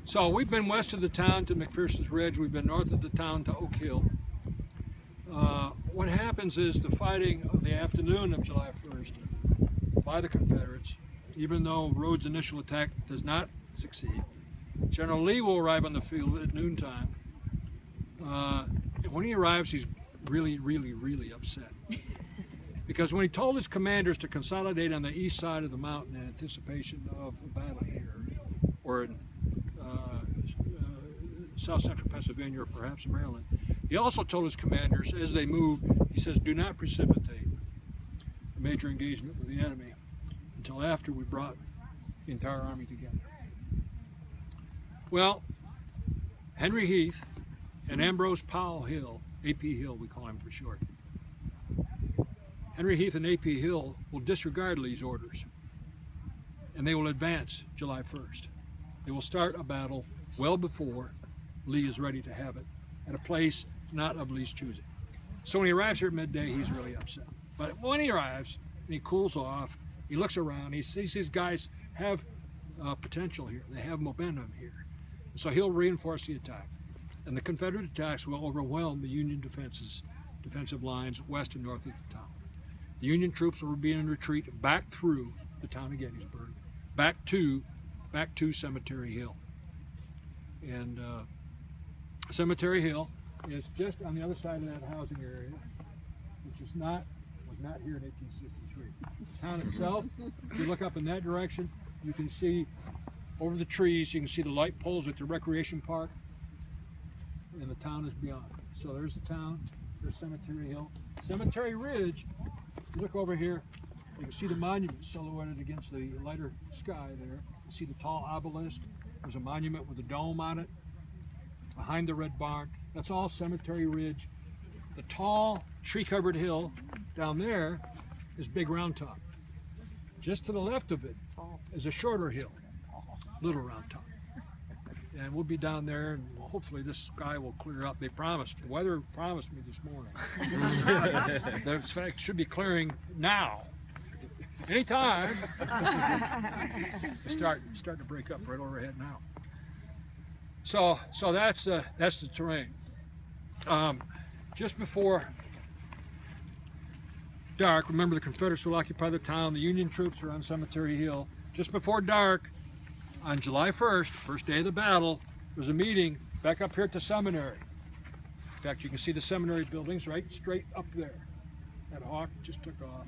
So we've been west of the town to McPherson's Ridge. We've been north of the town to Oak Hill. What happens is the fighting of the afternoon of July 1st by the Confederates, even though Rhodes' initial attack does not succeed, General Lee will arrive on the field at noontime. And when he arrives, he's really, really, really upset. Because when he told his commanders to consolidate on the east side of the mountain in anticipation of a battle here, or in south central Pennsylvania, or perhaps Maryland, he also told his commanders as they moved, he says, do not precipitate a major engagement with the enemy until after we brought the entire army together. Well, Henry Heath and Ambrose Powell Hill, A.P. Hill we call him for short, Henry Heath and A.P. Hill will disregard Lee's orders, and they will advance July 1st. They will start a battle well before Lee is ready to have it, at a place not of Lee's choosing. So when he arrives here at midday, he's really upset. But when he arrives, and he cools off, he looks around, he sees these guys have potential here. They have momentum here. And so he'll reinforce the attack. And the Confederate attacks will overwhelm the Union defensive lines west and north of the town. The Union troops will be in retreat back through the town of Gettysburg, back to Cemetery Hill. And Cemetery Hill is just on the other side of that housing area, which was not here in 1863. The town itself, if you look up in that direction, you can see over the trees, you can see the light poles at the recreation park, and the town is beyond. So there's the town, there's Cemetery Hill. Cemetery Ridge, you look over here, you can see the monument silhouetted against the lighter sky there. You see the tall obelisk. There's a monument with a dome on it. Behind the red barn, that's all Cemetery Ridge. The tall tree-covered hill down there is Big Round Top. Just to the left of it is a shorter hill, Little Round Top. And we'll be down there, and hopefully this sky will clear up. They promised, weather promised me this morning. that in fact should be clearing now. Anytime. It's starting to break up right overhead now. So that's the terrain. Just before dark, remember the Confederates will occupy the town. The Union troops are on Cemetery Hill. Just before dark, on July 1st, first day of the battle, there's a meeting back up here at the seminary. In fact, you can see the seminary buildings right straight up there. That hawk just took off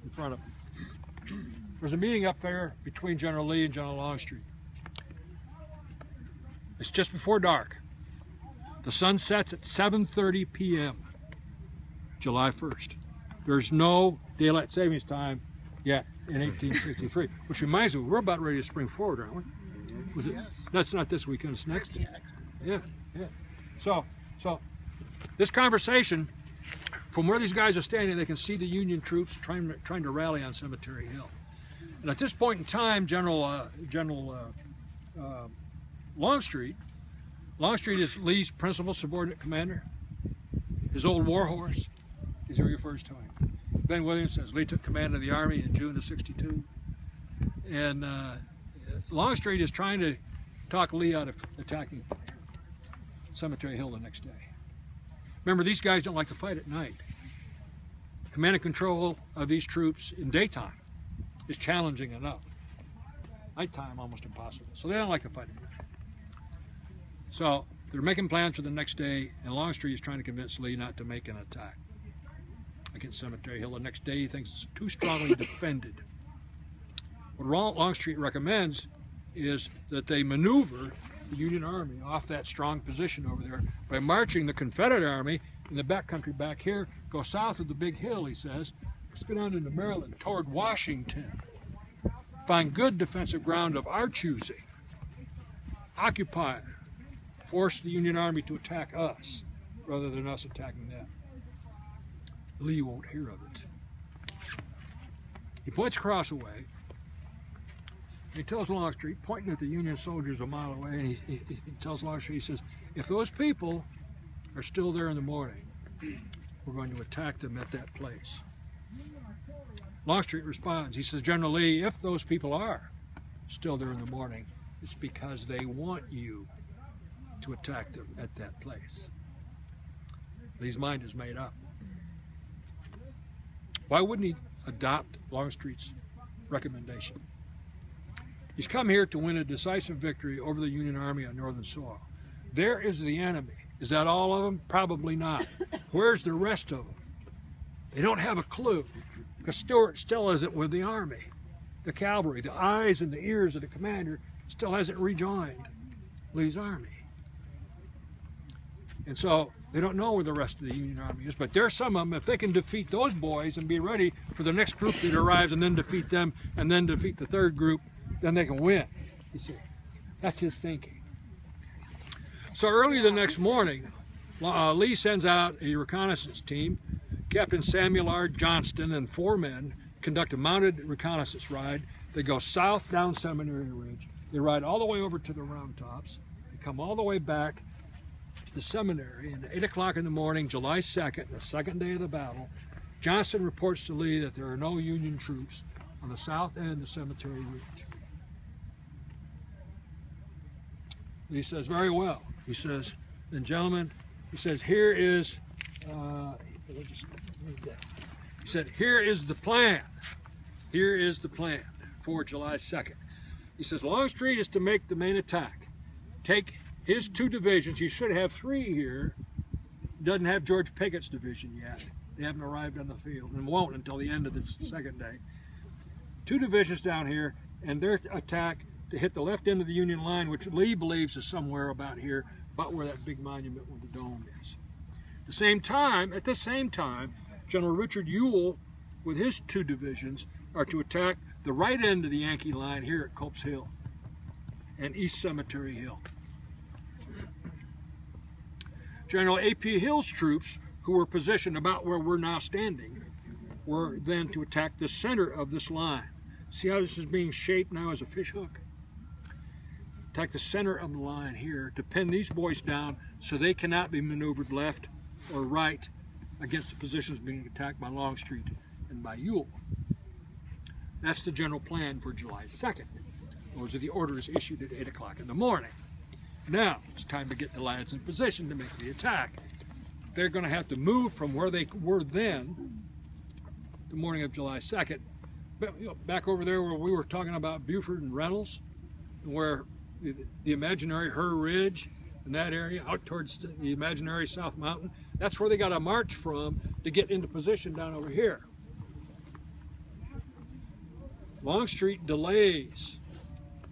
in front of him. There's a meeting up there between General Lee and General Longstreet. It's just before dark. The sun sets at 7:30 p.m. July 1st. There's no daylight savings time yet in 1863, which reminds me, we're about ready to spring forward, aren't we? Was it? Yes. That's not this weekend, it's next? Yeah. So this conversation, from where these guys are standing, they can see the Union troops trying to rally on Cemetery Hill. And at this point in time, General Longstreet is Lee's principal subordinate commander. His old war horse, as he refers to him. Ben Williams says Lee took command of the army in June of '62. And Longstreet is trying to talk Lee out of attacking Cemetery Hill the next day. Remember, these guys don't like to fight at night. Command and control of these troops in daytime is challenging enough. Nighttime, almost impossible. So they don't like to fight at night. So they're making plans for the next day, and Longstreet is trying to convince Lee not to make an attack against Cemetery Hill. The next day he thinks it's too strongly defended. What Longstreet recommends is that they maneuver the Union Army off that strong position over there by marching the Confederate Army in the backcountry back here, go south of the big hill, he says, let's go down into Maryland toward Washington, find good defensive ground of our choosing, occupy it, force the Union Army to attack us rather than us attacking them. Lee won't hear of it. He points across a way. He tells Longstreet, pointing at the Union soldiers a mile away, and he tells Longstreet, he says, if those people are still there in the morning, we're going to attack them at that place. Longstreet responds, he says, General Lee, if those people are, still there in the morning, it's because they want you to attack them at that place. Lee's mind is made up. Why wouldn't he adopt Longstreet's recommendation? He's come here to win a decisive victory over the Union Army on northern soil. There is the enemy. Is that all of them? Probably not. Where's the rest of them? They don't have a clue, because Stuart still isn't with the army. The cavalry, the eyes and the ears of the commander, still hasn't rejoined Lee's army. And so they don't know where the rest of the Union Army is, but there's some of them, if they can defeat those boys and be ready for the next group that arrives and then defeat them and then defeat the third group, then they can win. You see, that's his thinking. So early the next morning, Lee sends out a reconnaissance team. Captain Samuel R. Johnston and 4 men conduct a mounted reconnaissance ride. They go south down Seminary Ridge. They ride all the way over to the Round Tops. They come all the way back to the seminary, and at 8 o'clock in the morning, July 2nd, the second day of the battle, Johnston reports to Lee that there are no Union troops on the south end of Cemetery Ridge. Lee says, very well. He says, then gentlemen, he says, here is, he said, here is the plan. Here is the plan for July 2nd. He says, Longstreet is to make the main attack. Take his 2 divisions. He should have 3 here. Doesn't have George Pickett's division yet. They haven't arrived on the field and won't until the end of the second day. 2 divisions down here, and their attack to hit the left end of the Union line, which Lee believes is somewhere about here, about where that big monument with the dome is. At the same time, General Richard Ewell, with his 2 divisions, are to attack the right end of the Yankee line here at Culp's Hill and East Cemetery Hill. General A.P. Hill's troops, who were positioned about where we're now standing, were then to attack the center of this line. See how this is being shaped now as a fishhook? Attack the center of the line here to pin these boys down so they cannot be maneuvered left or right against the positions being attacked by Longstreet and by Ewell. That's the general plan for July 2nd. Those are the orders issued at 8 o'clock in the morning. Now, it's time to get the lads in position to make the attack. They're going to have to move from where they were then, the morning of July 2nd, but, back over there where we were talking about Buford and Reynolds, where the imaginary Her Ridge and that area, out towards the imaginary South Mountain, that's where they got to march from to get into position down over here. Longstreet delays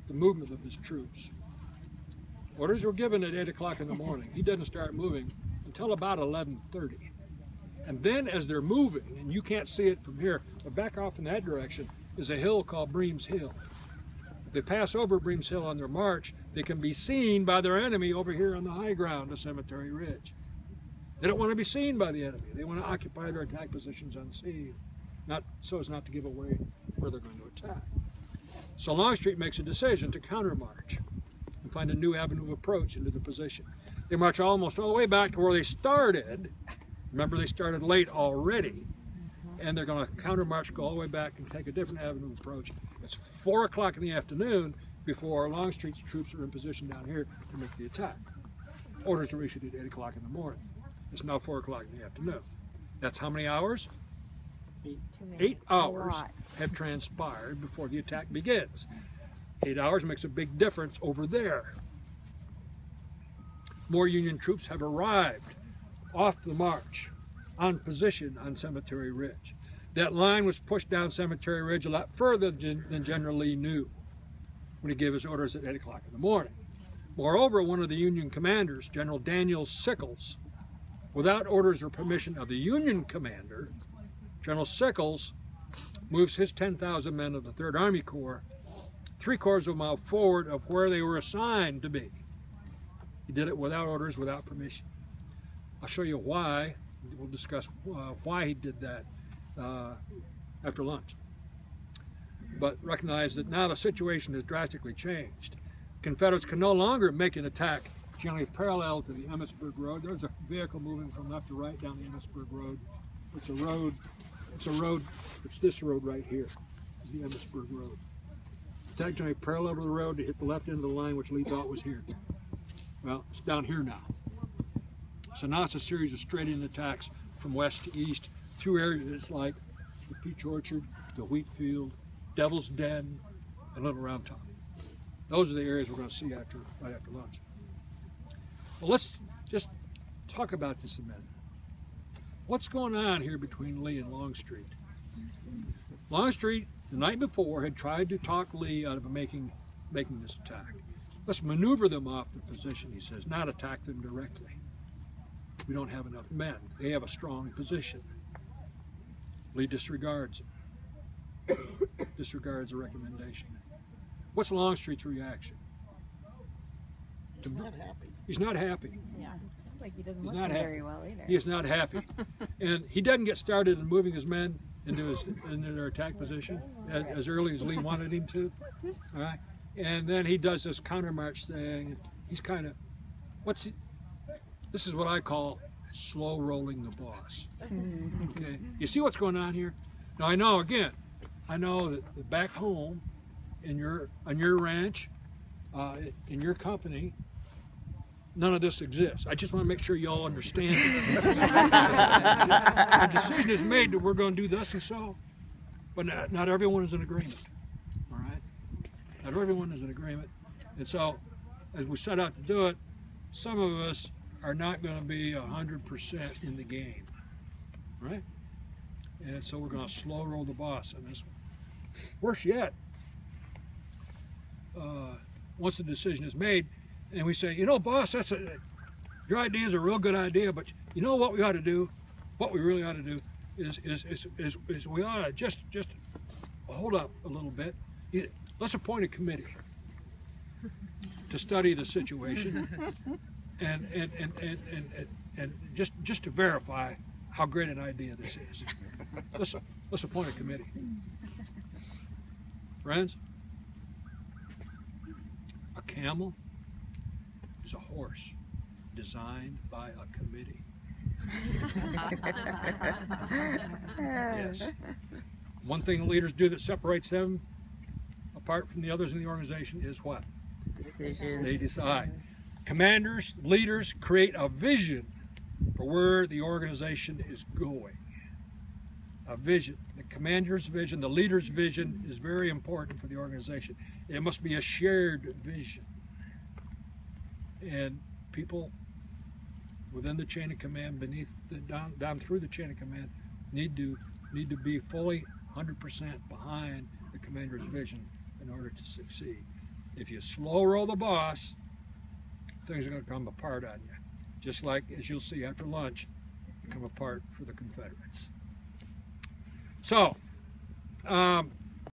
the movement of his troops. Orders were given at 8 o'clock in the morning. He doesn't start moving until about 11:30. And then as they're moving, and you can't see it from here, but back off in that direction is a hill called Bream's Hill. If they pass over Bream's Hill on their march, they can be seen by their enemy over here on the high ground of Cemetery Ridge. They don't want to be seen by the enemy. They want to occupy their attack positions unseen, so as not to give away where they're going to attack. So Longstreet makes a decision to countermarch and find a new avenue of approach into the position. They march almost all the way back to where they started. Remember, they started late already, and they're going to countermarch, go all the way back and take a different avenue of approach. It's 4 o'clock in the afternoon before Longstreet's troops are in position down here to make the attack. Orders are issued at 8 o'clock in the morning. It's now 4 o'clock in the afternoon. That's how many hours? 8 hours have transpired before the attack begins. 8 hours makes a big difference over there. More Union troops have arrived off the march, on position on Cemetery Ridge. That line was pushed down Cemetery Ridge a lot further than General Lee knew when he gave his orders at 8 o'clock in the morning. Moreover, one of the Union commanders, General Daniel Sickles, without orders or permission of the Union commander, General Sickles moves his 10,000 men of the 3rd Army Corps 3/4 of a mile forward of where they were assigned to be. He did it without orders, without permission. I'll show you why. We'll discuss why he did that after lunch. But recognize that now the situation has drastically changed. Confederates can no longer make an attack generally parallel to the Emmitsburg Road. There's a vehicle moving from left to right down the Emmitsburg Road. It's it's this road right here, is the Emmitsburg Road. attack going to be parallel to the road to hit the left end of the line, which Lee thought was here. Well, it's down here now. So now it's a series of straight-in attacks from west to east through areas like the Peach Orchard, the Wheat Field, Devil's Den, and Little Round Top. Those are the areas we're going to see right after lunch. Well, let's just talk about this a minute. What's going on here between Lee and Longstreet? Longstreet, the night before, had tried to talk Lee out of making this attack. Let's maneuver them off the position, he says, not attack them directly. We don't have enough men. They have a strong position. Lee disregards them. Disregards the recommendation. What's Longstreet's reaction? He's not happy. He's not happy. Yeah, sounds like he doesn't listen very well either. He is not happy. And he doesn't get started in moving his men into their attack position as early as Lee wanted him to. All right? And then he does this countermarch thing. He's kind of, this is what I call slow rolling the boss. Okay, you see what's going on here? Now I know that back home, on your ranch, in your company, none of this exists. I just want to make sure you all understand it. The decision is made that we're going to do this and so, but not everyone is in agreement. All right, not everyone is in agreement, and so as we set out to do it, some of us are not going to be 100% in the game, right? And so we're going to slow roll the boss on this one. Worse yet, once the decision is made, and we say, you know, boss, your idea is a real good idea, but you know what we ought to do? What we really ought to do is we ought to just hold up a little bit. Let's appoint a committee to study the situation and just to verify how great an idea this is. Let's appoint a committee. Friends, a camel is a horse designed by a committee. Yes. One thing the leaders do that separates them apart from the others in the organization is what? Decisions. They decide. Commanders, leaders create a vision for where the organization is going. A vision. The commander's vision, the leader's vision is very important for the organization. It must be a shared vision. And people within the chain of command, down through the chain of command, need to be fully 100% behind the commander's vision in order to succeed. If you slow roll the boss, things are going to come apart on you, just like, as you'll see after lunch, come apart for the Confederates. So,